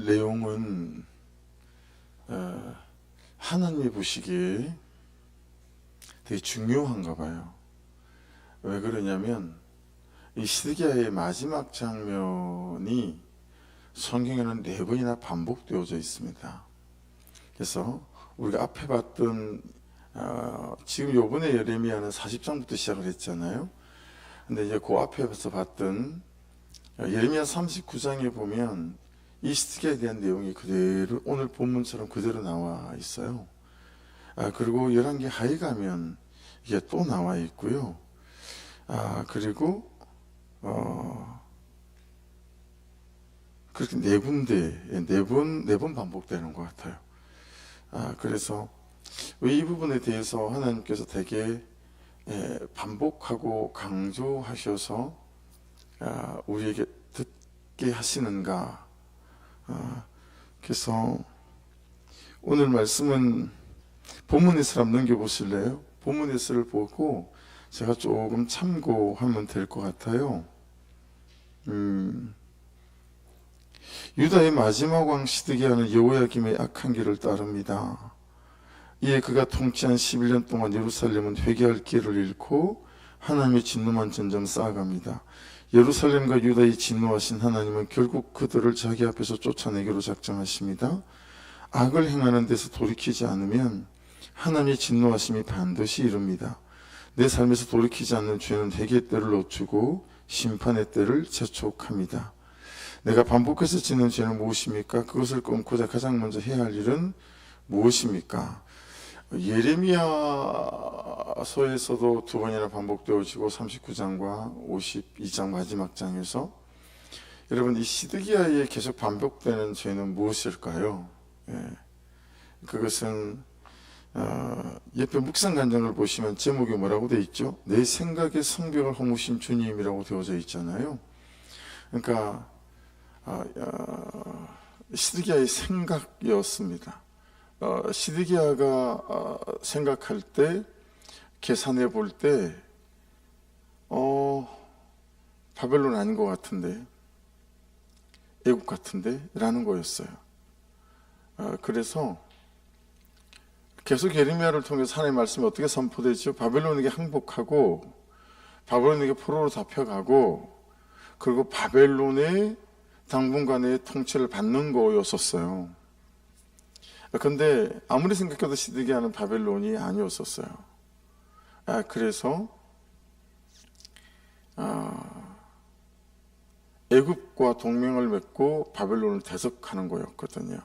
오늘 내용은 하나님이 보시기에 되게 중요한가 봐요. 왜 그러냐면 이 시드기야의 마지막 장면이 성경에는 4번이나 반복되어져 있습니다. 그래서 우리가 앞에 봤던 지금 요번에 예레미야는 40장부터 시작을 했잖아요. 근데 이제 그 앞에서 봤던 예레미야 39장에 보면 이 시드기야에 대한 내용이 그대로 오늘 본문처럼 그대로 나와 있어요. 그리고 열왕기 하에 가면 이게 또 나와 있고요. 그리고 그렇게 4군데, 4번 반복되는 것 같아요. 그래서 이 부분에 대해서 하나님께서 되게 반복하고 강조하셔서 우리에게 듣게 하시는가. 그래서 오늘 말씀은 본문에서 한번 넘겨보실래요? 본문에서를 보고 제가 조금 참고하면 될 것 같아요. 유다의 마지막 왕 시드기야는 여호야김의 악한 길을 따릅니다. 이에 그가 통치한 11년 동안 예루살렘은 회개할 기회를 잃고 하나님의 진노만 점점 쌓아갑니다. 예루살렘과 유다의 진노하신 하나님은 결국 그들을 자기 앞에서 쫓아내기로 작정하십니다. 악을 행하는 데서 돌이키지 않으면 하나님의 진노하심이 반드시 이릅니다. 내 삶에서 돌이키지 않는 죄는 회개의 때를 놓치고 심판의 때를 재촉합니다. 내가 반복해서 짓는 죄는 무엇입니까? 그것을 끊고자 가장 먼저 해야 할 일은 무엇입니까? 예레미야서에서도 2번이나 반복되어지고 39장과 52장 마지막 장에서 여러분 이 시드기야에 계속 반복되는 죄는 무엇일까요? 그것은 옆에 묵상간장을 보시면 제목이 뭐라고 되어 있죠? 내 생각의 성벽을 허무신 주님이라고 되어져 있잖아요. 그러니까 시드기야의 생각이었습니다. 시드기야가 생각할 때, 계산해 볼 때, 바벨론 아닌 것 같은데, 애국 같은데? 라는 거였어요. 그래서 계속 예레미야를 통해서 하나님의 말씀이 어떻게 선포되죠? 바벨론에게 항복하고, 바벨론에게 포로로 잡혀가고, 그리고 바벨론의 당분간의 통치를 받는 거였었어요. 근데 아무리 생각해도 시드기야는 바벨론이 아니었었어요. 그래서 애굽과 동맹을 맺고 바벨론을 대적하는 거였거든요.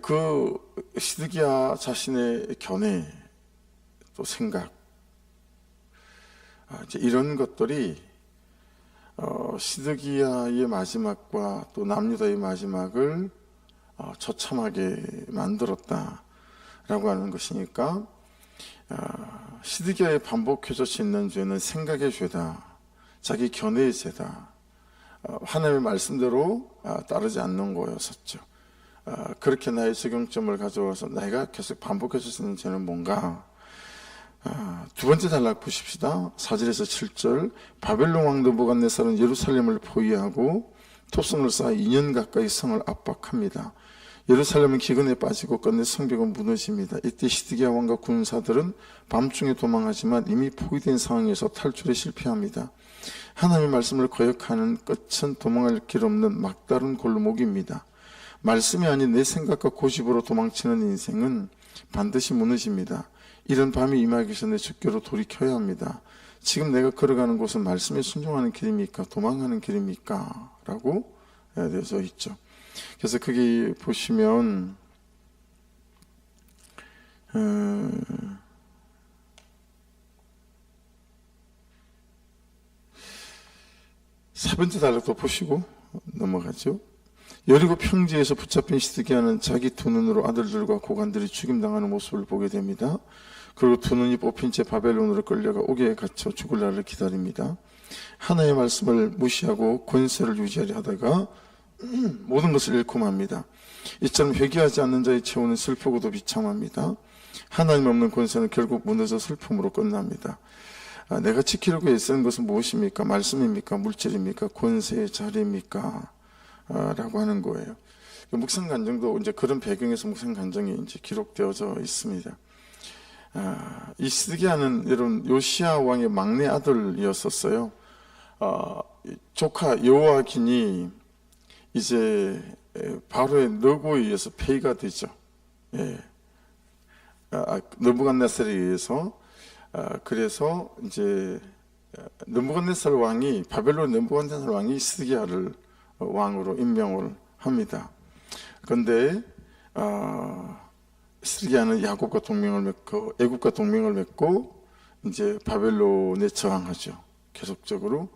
그 시드기야 자신의 견해, 또 생각, 이런 것들이 시드기야의 마지막과 또 남유다의 마지막을 처참하게 만들었다라고 하는 것이니까 시드기야에 반복해서 짓는 죄는 생각의 죄다, 자기 견해의 죄다, 하나님의 말씀대로 따르지 않는 거였었죠. 그렇게 나의 적용점을 가져와서 내가 계속 반복해서 짓는 죄는 뭔가? 두 번째 단락 보십시다. 4절에서 7절. 바벨론 왕 느부갓네살은 예루살렘을 포위하고 토성을 쌓아 2년 가까이 성을 압박합니다. 예루살렘은 기근에 빠지고 끝내 성벽은 무너집니다. 이때 시드기야 왕과 군사들은 밤중에 도망하지만 이미 포위된 상황에서 탈출에 실패합니다. 하나님의 말씀을 거역하는 끝은 도망할 길 없는 막다른 골목입니다. 말씀이 아닌 내 생각과 고집으로 도망치는 인생은 반드시 무너집니다. 이런 밤이 임하기 전에 주께로 돌이켜야 합니다. 지금 내가 걸어가는 곳은 말씀에 순종하는 길입니까? 도망가는 길입니까? 라고 되어져 있죠. 그래서 거기 보시면 4번째 단락도 보시고 넘어가죠. 여리고 평지에서 붙잡힌 시드기야는 자기 두 눈으로 아들들과 고관들이 죽임당하는 모습을 보게 됩니다. 그리고 두 눈이 뽑힌 채 바벨론으로 끌려가 옥에 갇혀 죽을 날을 기다립니다. 하나님의 말씀을 무시하고 권세를 유지하려 하다가 모든 것을 잃고 맙니다. 이처럼 회개하지 않는 자의 최후는 슬프고도 비참합니다. 하나님 없는 권세는 결국 무너져 슬픔으로 끝납니다. 내가 지키려고 애쓰는 것은 무엇입니까? 말씀입니까? 물질입니까? 권세의 자리입니까? 라고 하는 거예요. 묵상 간증도 이제 그런 배경에서 묵상 간증이 이제 기록되어져 있습니다. 이 시드기야는 여러분 요시야 왕의 막내 아들이었었어요. 조카 여호야긴이 이제 바로의 너고에 의해서 폐위가 되죠. 예. 느부갓네살에 의해서 그래서 이제 느부갓네살 왕이 바벨론 느부갓네살 왕이 시드기야를 왕으로 임명을 합니다. 그런데 시드기야는 야곱과 동맹을 맺고 애굽과 동맹을 맺고 이제 바벨론에 저항하죠. 계속적으로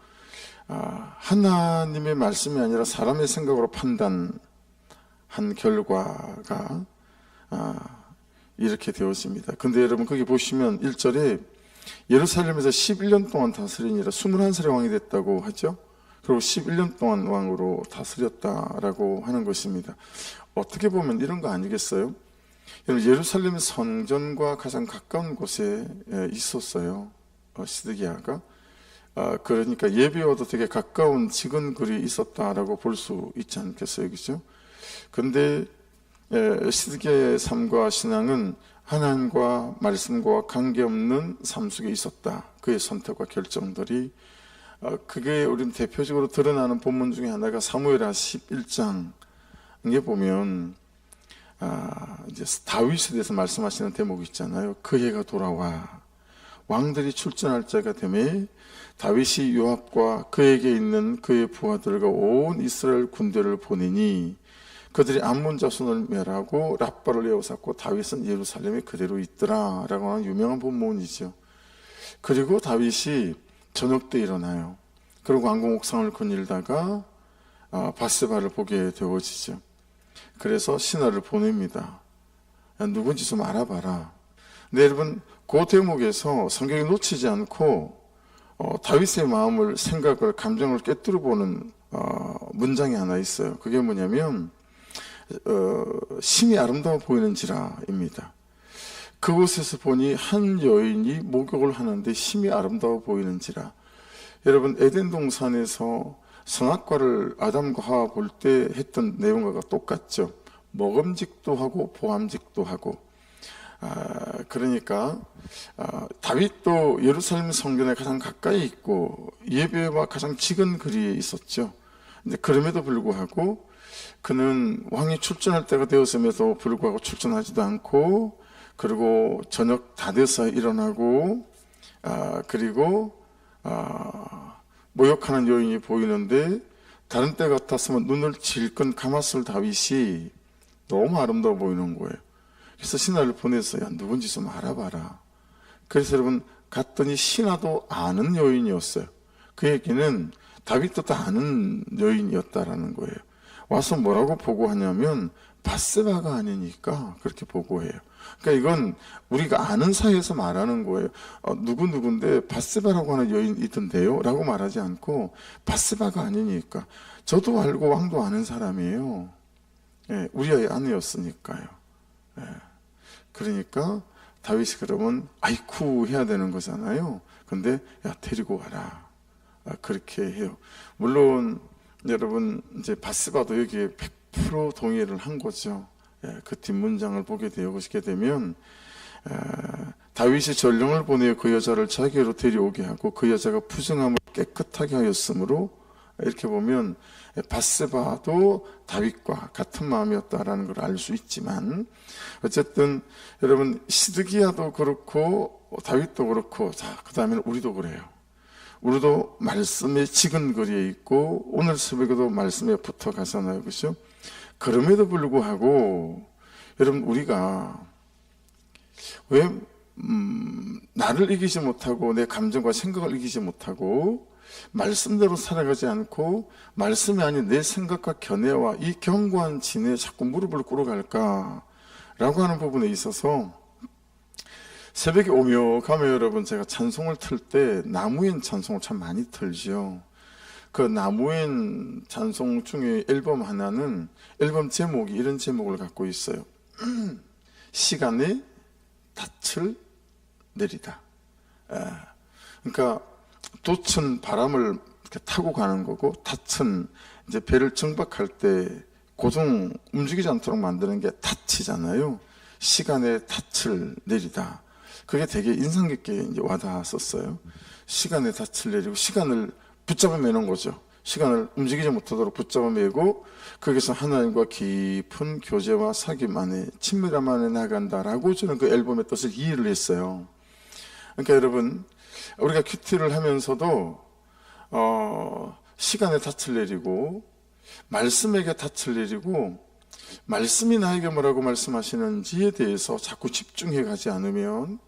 하나님의 말씀이 아니라 사람의 생각으로 판단한 결과가 이렇게 되었습니다. 근데 여러분 거기 보시면 1절에 예루살렘에서 11년 동안 다스리니라 21살의 왕이 됐다고 하죠. 그리고 11년 동안 왕으로 다스렸다라고 하는 것입니다. 어떻게 보면 이런 거 아니겠어요? 예루살렘 성전과 가장 가까운 곳에 있었어요. 시드기야가. 그러니까 예배와도 되게 가까운 직은거리에 있었다라고 볼 수 있지 않겠어요? 그죠? 근데 시드기야의 삶과 신앙은 하나님과 말씀과 관계없는 삶 속에 있었다. 그의 선택과 결정들이 그게 우리는 대표적으로 드러나는 본문 중에 하나가 사무엘하 11장에 보면 이제 다윗에 대해서 말씀하시는 대목이 있잖아요. 그 해가 돌아와 왕들이 출전할 때가 되매 다윗이 요압과 그에게 있는 그의 부하들과 온 이스라엘 군대를 보내니 그들이 암몬 자손을 멸하고 랍바를 에워쌌고 다윗은 예루살렘에 그대로 있더라 라고 하는 유명한 본문이죠. 그리고 다윗이 저녁 때 일어나요. 그리고 왕궁 옥상을 거닐다가 바세바를 보게 되어지죠. 그래서 신하를 보냅니다. 누군지 좀 알아봐라. 근데 여러분 그 대목에서 성경이 놓치지 않고 다윗의 마음을, 생각을, 감정을 꿰뚫어 보는 문장이 하나 있어요. 그게 뭐냐면 심히 아름다워 보이는지라입니다. 그곳에서 보니 한 여인이 목욕을 하는데 심히 아름다워 보이는지라. 여러분 에덴 동산에서 선악과를 아담과 하와 볼 때 했던 내용과 똑같죠. 먹음직도 하고 보암직도 하고. 그러니까 다윗도 예루살렘 성전에 가장 가까이 있고 예배와 가장 직은 거리에 있었죠. 근데 그럼에도 불구하고 그는 왕이 출전할 때가 되었음에도 불구하고 출전하지도 않고, 그리고 저녁 다 돼서 일어나고, 그리고 모욕하는 여인이 보이는데 다른 때 같았으면 눈을 질끈 감았을 다윗이 너무 아름다워 보이는 거예요. 그래서 신하를 보냈어요. 누군지 좀 알아봐라. 그래서 여러분 갔더니 신하도 아는 여인이었어요. 그 얘기는 다윗도 다 아는 여인이었다라는 거예요. 와서 뭐라고 보고하냐면 바세바가 아니니까 그렇게 보고해요. 그러니까 이건 우리가 아는 사이에서 말하는 거예요. 누군데 바세바라고 하는 여인이 있던데요? 라고 말하지 않고 바세바가 아니니까. 저도 알고 왕도 아는 사람이에요. 예, 우리의 아내였으니까요. 예. 그러니까 다윗이 그러면 아이쿠 해야 되는 거잖아요. 근데 야 데리고 와라. 그렇게 해요. 물론 여러분 이제 바세바도 여기에 100% 동의를 한 거죠. 그 뒷문장을 보게 되면 다윗이 전령을 보내어 그 여자를 자기로 데려오게 하고 그 여자가 부정함을 깨끗하게 하였으므로, 이렇게 보면 바세바도 다윗과 같은 마음이었다라는 걸 알 수 있지만, 어쨌든 여러분 시드기야도 그렇고 다윗도 그렇고, 자 그 다음에는 우리도 그래요. 우리도 말씀의 지근거리에 있고 오늘 새벽에도 말씀에 붙어 가잖아요. 그렇죠? 그럼에도 불구하고 여러분 우리가 왜 나를 이기지 못하고 내 감정과 생각을 이기지 못하고 말씀대로 살아가지 않고 말씀이 아닌 내 생각과 견해와 이 견고한 진에 자꾸 무릎을 꿇어갈까 라고 하는 부분에 있어서 새벽에 오며 가며 여러분 제가 찬송을 틀 때 나무엔 찬송을 참 많이 틀죠. 그 나무엔 찬송 중에 앨범 하나는 앨범 제목이 이런 제목을 갖고 있어요. 시간에 닻을 내리다. 그러니까 돛은 바람을 이렇게 타고 가는 거고 닻은 이제 배를 정박할 때 고정 움직이지 않도록 만드는 게 닻이잖아요. 시간의 닻을 내리다. 그게 되게 인상 깊게 이제 와닿았었어요. 시간의 닻을 내리고 시간을 붙잡아 매는 거죠. 시간을 움직이지 못하도록 붙잡아 매고 거기서 하나님과 깊은 교제와 사귐 안에 친밀함 안에 나간다라고 저는 그 앨범의 뜻을 이해를 했어요. 그러니까 여러분, 우리가 큐티를 하면서도 시간의 닻을 내리고 말씀에게 닻을 내리고 말씀이 나에게 뭐라고 말씀하시는지에 대해서 자꾸 집중해 가지 않으면,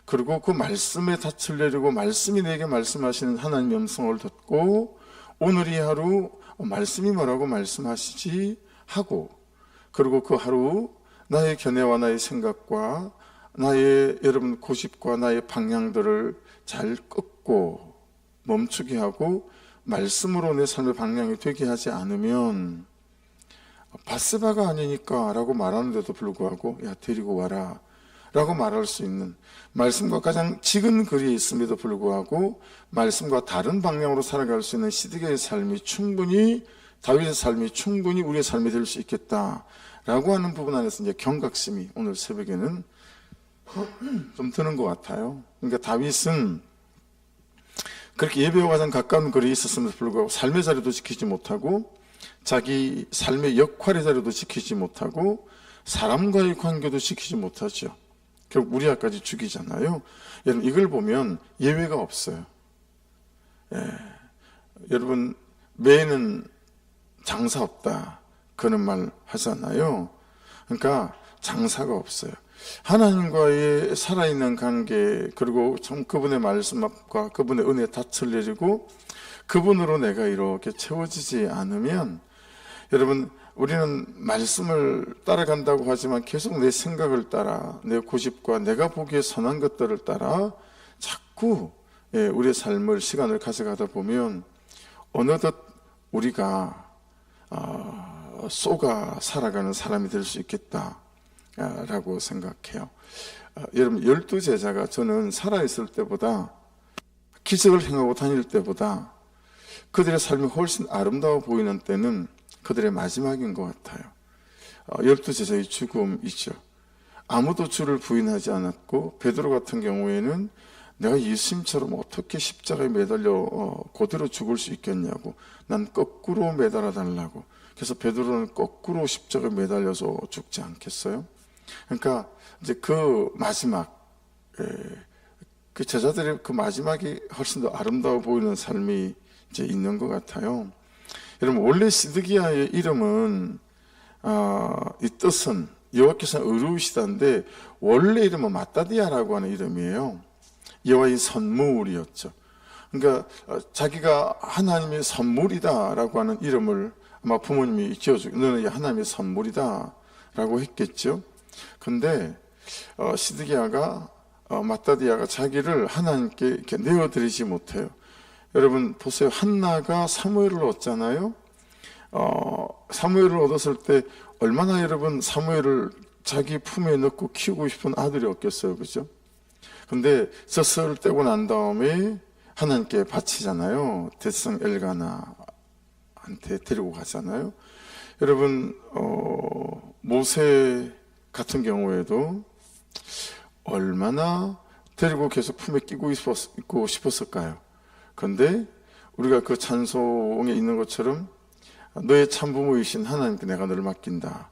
그리고 그 말씀에 닻을 내리고 말씀이 내게 말씀하시는 하나님의 음성을 듣고 오늘 이 하루 말씀이 뭐라고 말씀하시지 하고, 그리고 그 하루 나의 견해와 나의 생각과 나의 여러분 고집과 나의 방향들을 잘 꺾고 멈추게 하고 말씀으로 내 삶의 방향이 되게 하지 않으면 바세바가 아니니까 라고 말하는데도 불구하고 야 데리고 와라 라고 말할 수 있는, 말씀과 가장 지근 거리에 있음에도 불구하고 말씀과 다른 방향으로 살아갈 수 있는 시드기야의 삶이 충분히, 다윗의 삶이 충분히 우리의 삶이 될 수 있겠다라고 하는 부분 안에서 이제 경각심이 오늘 새벽에는 좀 드는 것 같아요. 그러니까 다윗은 그렇게 예배와 가장 가까운 거리에 있었음에도 불구하고 삶의 자리도 지키지 못하고 자기 삶의 역할의 자리도 지키지 못하고 사람과의 관계도 지키지 못하죠. 결국 우리아까지 죽이잖아요. 여러분, 이걸 보면 예외가 없어요. 여러분, 매는 장사 없다 그런 말 하잖아요. 그러니까 장사가 없어요. 하나님과의 살아있는 관계, 그리고 참 그분의 말씀과 그분의 은혜에 닻을 내리고 그분으로 내가 이렇게 채워지지 않으면, 여러분, 우리는 말씀을 따라간다고 하지만 계속 내 생각을 따라, 내 고집과 내가 보기에 선한 것들을 따라 자꾸 우리의 삶을, 시간을 가져가다 보면 어느덧 우리가 쏘가 살아가는 사람이 될 수 있겠다라고 생각해요. 여러분, 12제자가 저는 살아있을 때보다, 기적을 행하고 다닐 때보다 그들의 삶이 훨씬 아름다워 보이는 때는 그들의 마지막인 것 같아요. 12제자의 죽음이죠. 아무도 주를 부인하지 않았고, 베드로 같은 경우에는 내가 예수님처럼 어떻게 십자가에 매달려 그대로 죽을 수 있겠냐고, 난 거꾸로 매달아 달라고. 그래서 베드로는 거꾸로 십자가에 매달려서 죽지 않겠어요? 그러니까 이제 그 마지막, 그 제자들의 그 마지막이 훨씬 더 아름다워 보이는 삶이 이제 있는 것 같아요. 여러분, 원래 시드기야의 이름은 이 뜻은 여호와께서 의로우시다인데 원래 이름은 마따디아라고 하는 이름이에요. 여호와의 선물이었죠. 그러니까 자기가 하나님의 선물이다라고 하는 이름을 아마 부모님이 지어주고, 너는 하나님의 선물이다라고 했겠죠. 근데 시드기야가 마따디아가 자기를 하나님께 이렇게 내어드리지 못해요. 여러분 보세요. 한나가 사무엘을 얻잖아요. 사무엘을 얻었을 때 얼마나 여러분 사무엘을 자기 품에 넣고 키우고 싶은 아들이 없겠어요, 그죠? 근데 젖을 떼고 난 다음에 하나님께 바치잖아요. 대성 엘가나한테 데리고 가잖아요. 여러분 모세 같은 경우에도 얼마나 데리고 계속 품에 끼고 싶었을까요? 그런데 우리가 그 찬송에 있는 것처럼 너의 참부모이신 하나님께 내가 너를 맡긴다,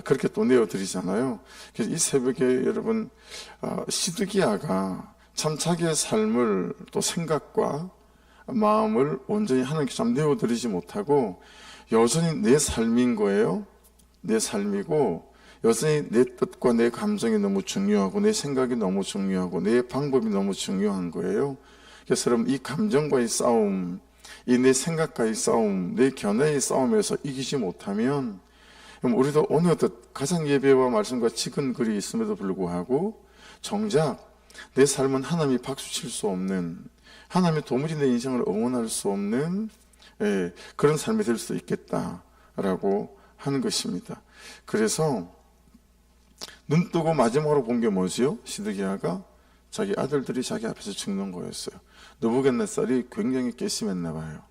그렇게 또 내어드리잖아요. 그래서 이 새벽에 여러분, 시드기야가 참 자기의 삶을 또 생각과 마음을 온전히 하나님께 참 내어드리지 못하고 여전히 내 삶인 거예요. 내 삶이고 여전히 내 뜻과 내 감정이 너무 중요하고 내 생각이 너무 중요하고 내 방법이 너무 중요한 거예요. 그래서 여러분, 이 감정과의 싸움, 이 내 생각과의 싸움, 내 견해의 싸움에서 이기지 못하면 우리도 어느덧 가장 예배와 말씀과 지근 거리에 있음에도 불구하고 정작 내 삶은 하나님이 박수칠 수 없는, 하나님이 도무지 내 인생을 응원할 수 없는 그런 삶이 될 수도 있겠다라고 하는 것입니다. 그래서 눈 뜨고 마지막으로 본 게 뭐지요? 시드기야가 자기 아들들이 자기 앞에서 죽는 거였어요. 느부갓네살이 굉장히 괘씸했나 봐요.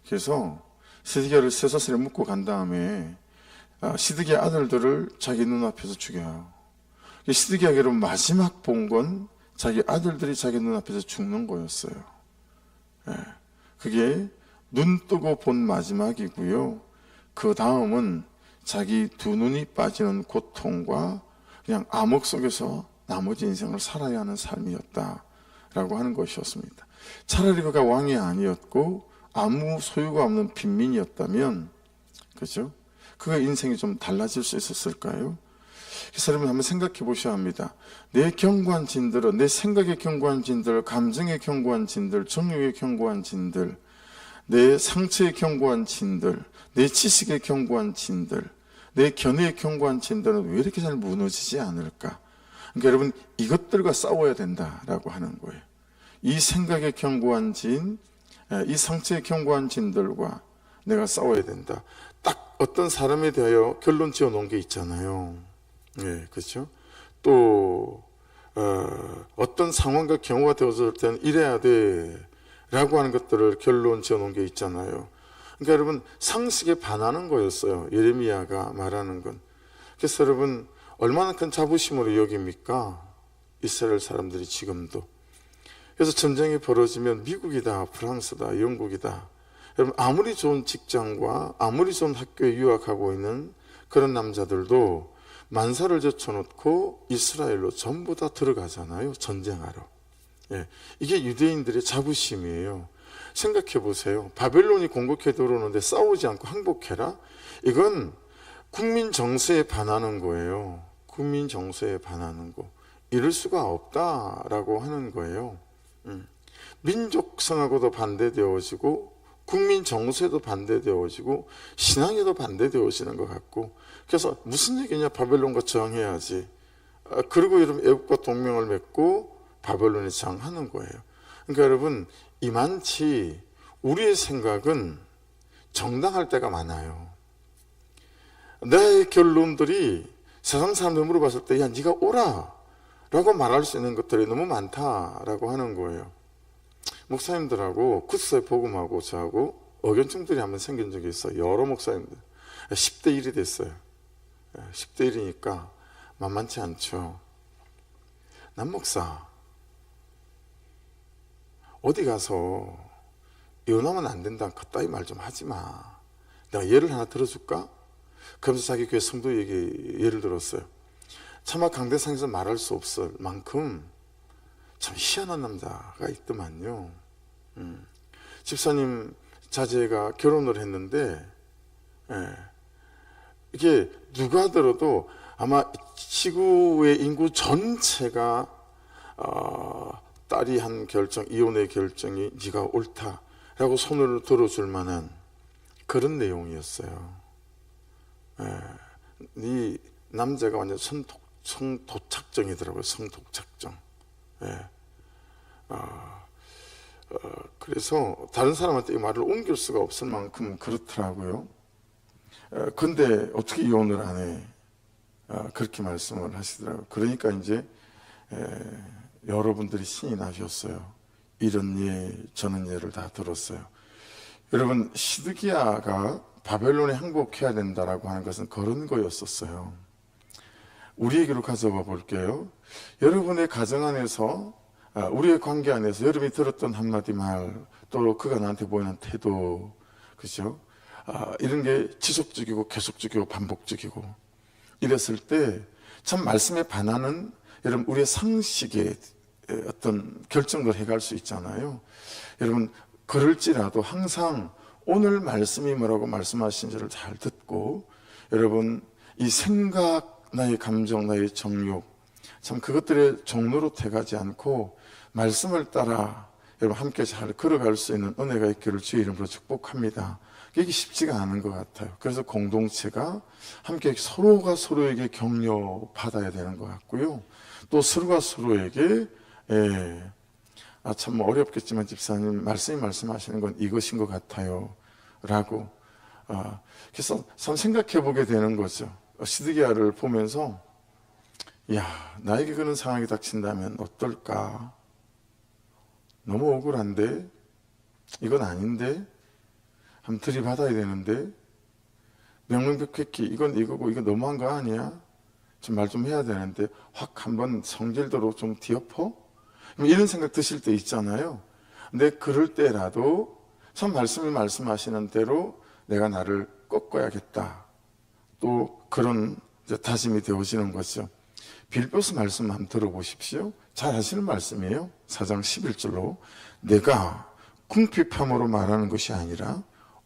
그래서 시드기야를 쇠사슬에 묶고 간 다음에 시드기야 아들들을 자기 눈앞에서 죽여요. 시드기야가 여러분 마지막 본 건 자기 아들들이 자기 눈앞에서 죽는 거였어요. 그게 눈 뜨고 본 마지막이고요. 그 다음은 자기 두 눈이 빠지는 고통과 그냥 암흑 속에서 나머지 인생을 살아야 하는 삶이었다라고 하는 것이었습니다. 차라리 그가 왕이 아니었고 아무 소유가 없는 빈민이었다면, 그죠? 그가 인생이 좀 달라질 수 있었을까요? 그래서 여러분 한번 생각해 보셔야 합니다. 내 견고한 진들은, 내 생각의 견고한 진들, 감정의 견고한 진들, 정욕의 견고한 진들, 내 상처의 견고한 진들, 내 지식의 견고한 진들, 내 견해의 견고한 진들은 왜 이렇게 잘 무너지지 않을까? 그러니까 여러분 이것들과 싸워야 된다라고 하는 거예요. 이 생각의 견고한 진, 이 상처의 견고한 진들과 내가 싸워야 된다. 딱 어떤 사람에 대하여 결론 지어 놓은 게 있잖아요. 예, 그렇죠? 또 어떤 상황과 경우가 되어질 때는 이래야 돼 라고 하는 것들을 결론 지어 놓은 게 있잖아요. 그러니까 여러분 상식에 반하는 거였어요. 예레미야가 말하는 건. 그래서 여러분 얼마나 큰 자부심으로 여깁니까? 이스라엘 사람들이 지금도. 그래서 전쟁이 벌어지면 미국이다, 프랑스다, 영국이다. 여러분 아무리 좋은 직장과 아무리 좋은 학교에 유학하고 있는 그런 남자들도 만사를 제쳐놓고 이스라엘로 전부 다 들어가잖아요. 전쟁하러. 예, 이게 유대인들의 자부심이에요. 생각해 보세요. 바벨론이 공격해 들어오는데 싸우지 않고 항복해라? 이건 국민 정서에 반하는 거예요. 국민 정서에 반하는 거. 이럴 수가 없다라고 하는 거예요. 민족성하고도 반대되어지고 국민 정서에도 반대되어지고 신앙에도 반대되어지는 것 같고, 그래서 무슨 얘기냐, 바벨론과 저항해야지. 그리고 여러분 애국과 동맹을 맺고 바벨론에 저항하는 거예요. 그러니까 여러분 이만치 우리의 생각은 정당할 때가 많아요. 내 결론들이 세상 사람들 물어봤을 때 야 네가 오라 라고 말할 수 있는 것들이 너무 많다라고 하는 거예요. 목사님들하고 구스에 복음하고 저하고 의견충돌이 한번 생긴 적이 있어요. 여러 목사님들 10대 1이 됐어요. 10대 1이니까 만만치 않죠. 남목사 어디 가서 이혼하면 안 된다 그따위 말 좀 하지 마. 내가 예를 하나 들어줄까? 그러면서 자기 교회 성도 예를 들었어요. 차마 강대상에서 말할 수 없을 만큼 참 희한한 남자가 있더만요. 집사님 자제가 결혼을 했는데 이게 누가 들어도 아마 지구의 인구 전체가 딸이 한 결정, 이혼의 결정이 네가 옳다라고 손을 들어줄 만한 그런 내용이었어요. 이 남자가 완전 성도착정이더라고요. 성도착정. 그래서 다른 사람한테 이 말을 옮길 수가 없을 만큼 그렇더라고요. 근데 어떻게 이혼을 안 해? 그렇게 말씀을 하시더라고요. 그러니까 이제 여러분들이 신이 나셨어요. 이런 예, 저런 예를 다 들었어요. 여러분 시드기야가 바벨론에 항복해야 된다라고 하는 것은 그런 거였었어요. 우리에게로 가져가 볼게요. 여러분의 가정 안에서 우리의 관계 안에서 여러분이 들었던 한마디 말, 또 그가 나한테 보이는 태도, 그죠? 이런 게 지속적이고 계속적이고 반복적이고 이랬을 때 참 말씀에 반하는 여러분 우리의 상식에 어떤 결정을 해갈 수 있잖아요. 여러분 그럴지라도 항상 오늘 말씀이 뭐라고 말씀하신지를 잘 듣고 여러분 이 생각, 나의 감정, 나의 정욕 참 그것들의 종로로 돼가지 않고 말씀을 따라 여러분 함께 잘 걸어갈 수 있는 은혜가 있기를 주의 이름으로 축복합니다. 이게 쉽지가 않은 것 같아요. 그래서 공동체가 함께 서로가 서로에게 격려 받아야 되는 것 같고요. 또 서로가 서로에게 참 어렵겠지만 집사님 말씀이 말씀하시는 건 이것인 것 같아요 라고 그래서 참 생각해 보게 되는 거죠. 시드기야를 보면서 야 나에게 그런 상황이 닥친다면 어떨까? 너무 억울한데? 이건 아닌데? 한번 들이받아야 되는데, 명명백백히 이건 이거고 이거 너무한 거 아니야? 좀 말 좀 해야 되는데 확 한번 성질대로 좀 뒤엎어? 이런 생각 드실 때 있잖아요. 근데 그럴 때라도 참 말씀이 말씀하시는 대로 내가 나를 꺾어야겠다, 또 그런 다짐이 되어지는 거죠. 빌보스 말씀 한번 들어보십시오. 잘 아시는 말씀이에요. 4장 11절로 내가 궁핍함으로 말하는 것이 아니라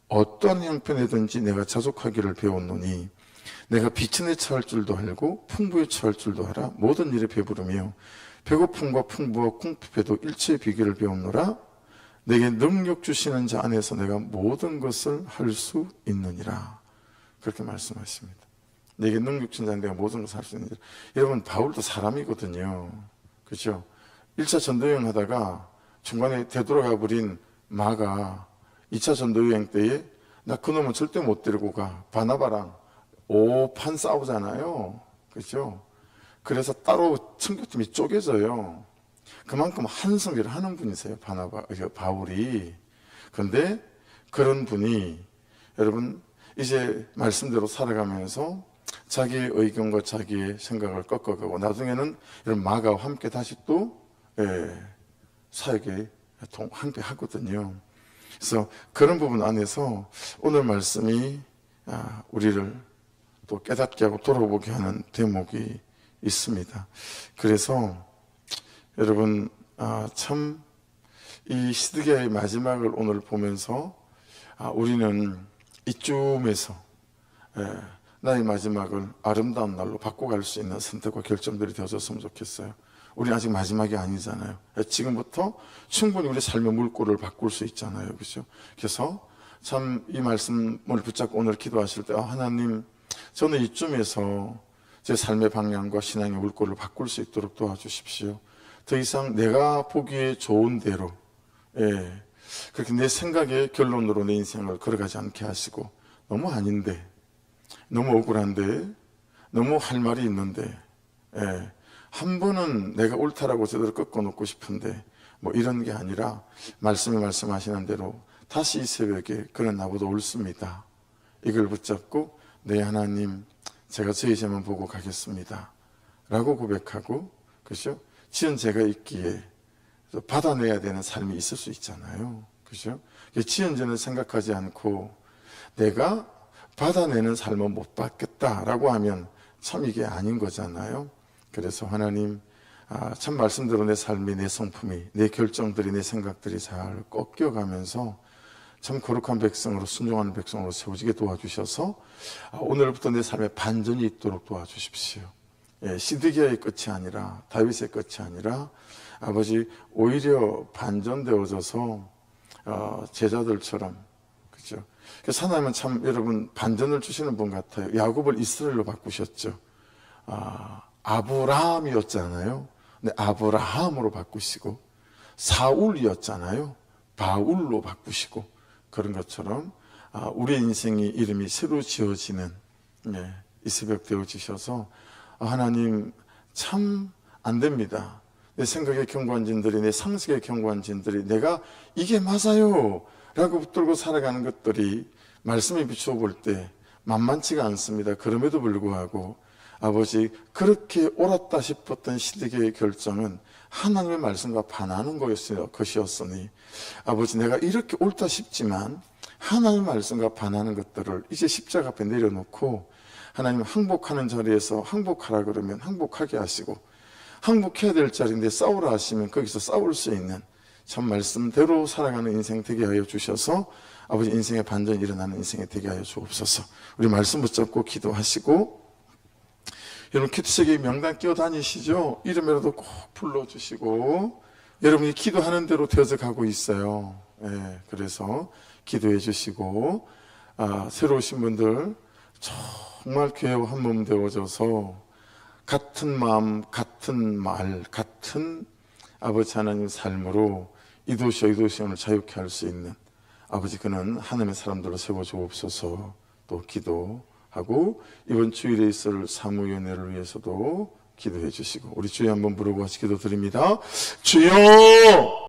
어떠한 형편이든지 내가 자족하기를 배웠노니 내가 비천에 처할 줄도 알고 풍부에 처할 줄도 알아 모든 일에 배부르며 배고픔과 풍부와 궁핍에도 일체의 비결을 배웠노라. 내게 능력 주시는 자 안에서 내가 모든 것을 할 수 있느니라. 그렇게 말씀하십니다. 내게 능력 주신 자 내가 모든 것을 할 수 있느니라. 여러분, 바울도 사람이거든요. 그렇죠? 1차 전도여행 하다가 중간에 되돌아가 버린 마가 2차 전도여행 때에 나 그놈은 절대 못 데리고 가. 바나바랑 오판 싸우잖아요. 그렇죠? 그래서 따로 청교팀이 쪼개져요. 그만큼 한성기를 하는 분이세요, 바울이. 그런데 그런 분이 여러분 이제 말씀대로 살아가면서 자기의 의견과 자기의 생각을 꺾어가고 나중에는 이런 마가와 함께 다시 또 사역에 함께 하거든요. 그래서 그런 부분 안에서 오늘 말씀이 우리를 또 깨닫게 하고 돌아보게 하는 대목이 있습니다. 그래서 여러분 참 이 시드기야의 마지막을 오늘 보면서 우리는 이쯤에서 나의 마지막을 아름다운 날로 바꿔갈 수 있는 선택과 결정들이 되어졌으면 좋겠어요. 우리는 아직 마지막이 아니잖아요. 지금부터 충분히 우리 삶의 물꼬를 바꿀 수 있잖아요. 그렇죠? 그래서 참 이 말씀을 붙잡고 오늘 기도하실 때 하나님, 저는 이쯤에서 제 삶의 방향과 신앙의 물꼬를 바꿀 수 있도록 도와주십시오. 더 이상 내가 보기에 좋은 대로 그렇게 내 생각의 결론으로 내 인생을 걸어가지 않게 하시고, 너무 아닌데, 너무 억울한데, 너무 할 말이 있는데 한 번은 내가 옳다라고 제대로 꺾어놓고 싶은데 뭐 이런 게 아니라 말씀이 말씀하시는 대로 다시 이 새벽에 그런 나보다 옳습니다, 이걸 붙잡고 네 하나님, 제가 저희 죄만 보고 가겠습니다 라고 고백하고, 그렇죠? 지은 죄가 있기에 받아내야 되는 삶이 있을 수 있잖아요. 그렇죠? 지은 죄는 생각하지 않고 내가 받아내는 삶은 못 받겠다라고 하면 참 이게 아닌 거잖아요. 그래서 하나님, 참 말씀대로 내 삶이, 내 성품이, 내 결정들이, 내 생각들이 잘 꺾여가면서 참 거룩한 백성으로, 순종하는 백성으로 세워지게 도와주셔서 오늘부터 내 삶에 반전이 있도록 도와주십시오. 시드기야의 끝이 아니라, 다윗의 끝이 아니라 아버지 오히려 반전되어져서 제자들처럼, 그렇죠? 그래서 하나님은 참 여러분 반전을 주시는 분 같아요. 야곱을 이스라엘로 바꾸셨죠. 아브라함이었잖아요. 근데 아브라함으로 바꾸시고, 사울이었잖아요. 바울로 바꾸시고, 그런 것처럼 우리의 인생이 이름이 새로 지어지는 이 새벽 되어지셔서 하나님, 참 안 됩니다. 내 생각에 견고한 진들이, 내 상식에 견고한 진들이 내가 이게 맞아요 라고 붙들고 살아가는 것들이 말씀에 비추어 볼 때 만만치가 않습니다. 그럼에도 불구하고 아버지, 그렇게 옳았다 싶었던 시드기야의 결정은 하나님의 말씀과 반하는 것이었으니 아버지, 내가 이렇게 옳다 싶지만 하나님의 말씀과 반하는 것들을 이제 십자가 앞에 내려놓고 하나님, 항복하는 자리에서 항복하라 그러면 항복하게 하시고, 항복해야 될 자리인데 싸우라 하시면 거기서 싸울 수 있는 참 말씀대로 살아가는 인생 되게 하여 주셔서 아버지, 인생의 반전이 일어나는 인생이 되게 하여 주옵소서. 우리 말씀 붙잡고 기도하시고, 여러분 큐티세계 명단 끼어다니시죠? 이름이라도 꼭 불러주시고, 여러분이 기도하는 대로 되어져 가고 있어요. 그래서 기도해 주시고, 새로 오신 분들 정말 교회와 한 몸 되어져서 같은 마음, 같은 말, 같은 아버지 하나님 삶으로 이 도시와 이 도시를 자유케 할 수 있는 아버지, 그는 하나님의 사람들로 세워주옵소서. 또 기도하고 이번 주일에 있을 사무위원회를 위해서도 기도해 주시고, 우리 주여 한번 부르고 같이 기도드립니다. 주여!